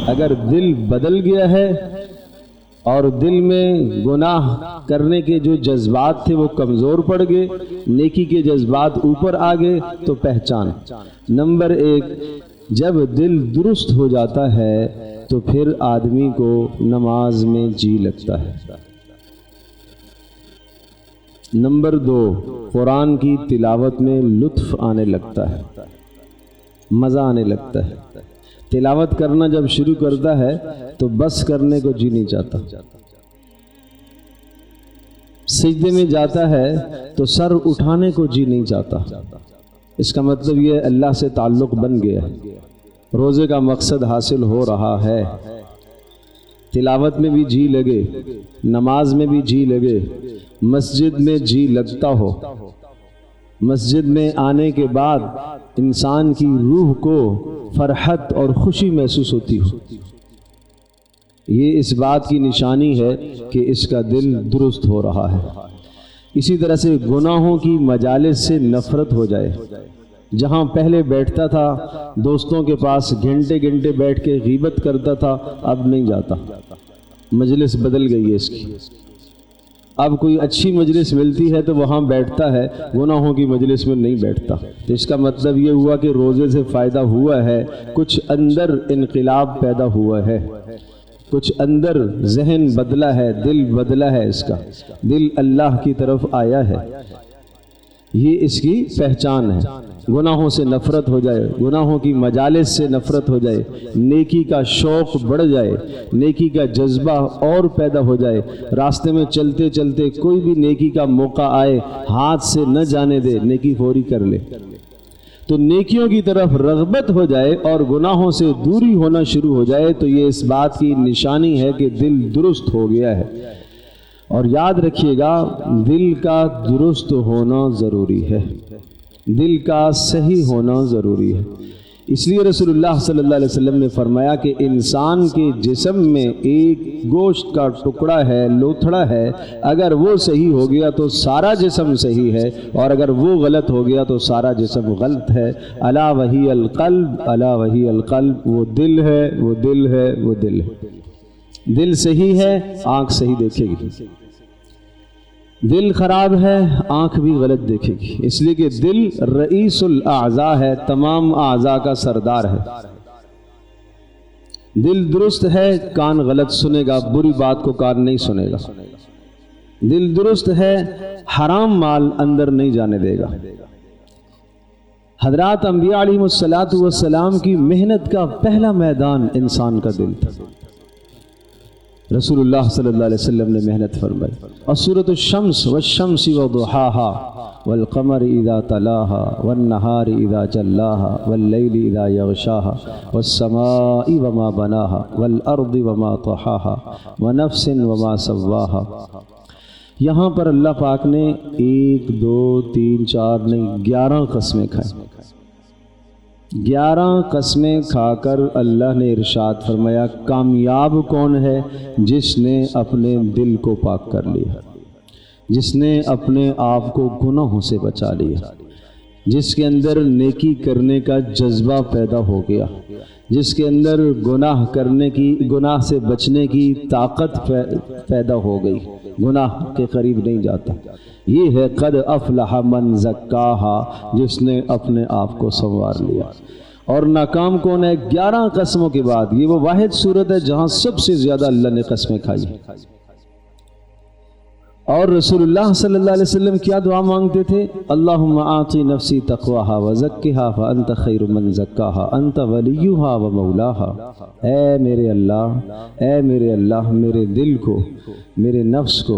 اگر دل بدل گیا ہے اور دل میں گناہ کرنے کے جو جذبات تھے وہ کمزور پڑ گئے، نیکی کے جذبات اوپر آ گئے، تو پہچان نمبر 1، جب دل درست ہو جاتا ہے تو پھر آدمی کو نماز میں جی لگتا ہے۔ نمبر 2، قرآن کی تلاوت میں لطف آنے لگتا ہے، مزہ آنے لگتا ہے۔ تلاوت کرنا جب شروع کرتا ہے تو بس کرنے کو جی نہیں چاہتا، سجدے میں جاتا ہے تو سر اٹھانے کو جی نہیں چاہتا۔ اس کا مطلب یہ اللہ سے تعلق بن گیا ہے، روزے کا مقصد حاصل ہو رہا ہے۔ تلاوت میں بھی جی لگے، نماز میں بھی جی لگے، مسجد میں جی لگتا ہو، مسجد میں آنے کے بعد انسان کی روح کو فرحت اور خوشی محسوس ہوتی ہو، یہ اس بات کی نشانی ہے کہ اس کا دل درست ہو رہا ہے۔ اسی طرح سے گناہوں کی مجالس سے نفرت ہو جائے، جہاں پہلے بیٹھتا تھا دوستوں کے پاس گھنٹے گھنٹے بیٹھ کے غیبت کرتا تھا، اب نہیں جاتا، مجلس بدل گئی ہے اس کی۔ اب کوئی اچھی مجلس ملتی ہے تو وہاں بیٹھتا ہے، گناہوں کی مجلس میں نہیں بیٹھتا۔ تو اس کا مطلب یہ ہوا کہ روزے سے فائدہ ہوا ہے، کچھ اندر انقلاب پیدا ہوا ہے، کچھ اندر ذہن بدلا ہے، دل بدلا ہے، اس کا دل اللہ کی طرف آیا ہے، یہ اس کی پہچان ہے۔ گناہوں سے نفرت ہو جائے، گناہوں کی مجالس سے نفرت ہو جائے، نیکی کا شوق بڑھ جائے، نیکی کا جذبہ اور پیدا ہو جائے، راستے میں چلتے چلتے کوئی بھی نیکی کا موقع آئے ہاتھ سے نہ جانے دے، نیکی فوری کر لے، تو نیکیوں کی طرف رغبت ہو جائے اور گناہوں سے دوری ہونا شروع ہو جائے، تو یہ اس بات کی نشانی ہے کہ دل درست ہو گیا ہے۔ اور یاد رکھیے گا، دل کا درست ہونا ضروری ہے، دل کا صحیح ہونا ضروری ہے۔ اس لیے رسول اللہ صلی اللہ علیہ وسلم نے فرمایا کہ انسان کے جسم میں ایک گوشت کا ٹکڑا ہے، لوتھڑا ہے، اگر وہ صحیح ہو گیا تو سارا جسم صحیح ہے، اور اگر وہ غلط ہو گیا تو سارا جسم غلط ہے۔ الا وہی القلب، الا وہی القلب، وہ دل ہے، وہ دل ہے، وہ دل ہے۔ دل صحیح ہے، آنکھ صحیح دیکھے گی، دل خراب ہے، آنکھ بھی غلط دیکھے گی، اس لیے کہ دل رئیس الاعضاء ہے، تمام اعضاء کا سردار ہے۔ دل درست ہے، کان غلط سنے گا، بری بات کو کان نہیں سنے گا۔ دل درست ہے، حرام مال اندر نہیں جانے دے گا۔ حضرات انبیاء علیہ السلام کی محنت کا پہلا میدان انسان کا دل تھا۔ رسول اللہ صلی اللہ علیہ وسلم نے محنت فرمائی۔ اور سورۃ الشمس والشمس وضحاها والقمر اذا تلاها والنهار اذا جلاها والليل اذا يغشاها والسماء وما بناها والارض وما طحاها ونفس وما سواها۔ یہاں پر اللہ پاک نے 1 2 3 4 نہیں 11 قسمیں کھائیں۔ 11 قسمیں کھا کر اللہ نے ارشاد فرمایا، کامیاب کون ہے؟ جس نے اپنے دل کو پاک کر لیا، جس نے اپنے آپ کو گناہوں سے بچا لیا، جس کے اندر نیکی کرنے کا جذبہ پیدا ہو گیا، جس کے اندر گناہ کرنے کی، گناہ سے بچنے کی طاقت پیدا ہو گئی، گناہ کے قریب نہیں جاتا۔ یہ ہے قد افلح من زکاہا، جس نے اپنے آپ کو سنوار لیا۔ اور ناکام کون ہے؟ 11 قسموں کے بعد یہ وہ واحد صورت ہے جہاں سب سے زیادہ اللہ نے قسمیں کھائی۔ اور رسول اللہ صلی اللہ علیہ وسلم کیا دعا مانگتے تھے؟ اللہم آتی نفسی تقواہا وزکہا فانت خیر من زکاہا انت ولیہا ومولاہا۔ اے میرے اللہ، میرے دل کو، میرے نفس کو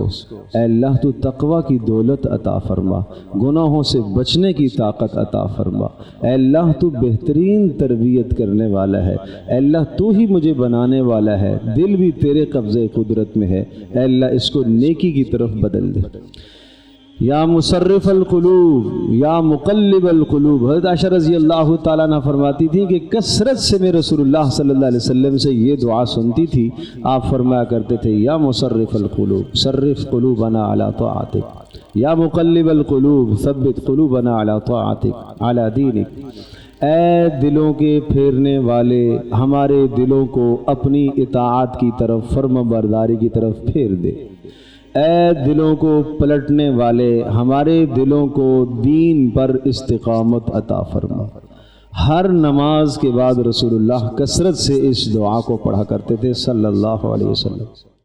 اے اللہ تو تقوی کی دولت عطا فرما، گناہوں سے بچنے کی طاقت عطا فرما۔ اے اللہ تو بہترین تربیت کرنے والا ہے، اے اللہ تو ہی مجھے بنانے والا ہے، دل بھی تیرے قبضے قدرت میں ہے، اے اللہ اس کو نیکی کی طرف بدل دے۔ یا مصرف القلوب، یا مقلب القلوب، حضرت عائشہ رضی اللہ تعالیٰ عنہ فرماتی تھی کہ کثرت سے میں رسول اللہ صلی اللہ علیہ وسلم سے یہ دعا سنتی تھی، آپ فرمایا کرتے تھے یا مصرف القلوب صرف قلوبنا علی طاعتک، یا مقلب القلوب ثبت قلوبنا علی طاعتک علی دینک۔ اے دلوں کے پھیرنے والے ہمارے دلوں کو اپنی اطاعت کی طرف فرما برداری کی طرف پھیر دے، اے دلوں کو پلٹنے والے ہمارے دلوں کو دین پر استقامت عطا فرما۔ ہر نماز کے بعد رسول اللہ کثرت سے اس دعا کو پڑھا کرتے تھے صلی اللہ علیہ وسلم۔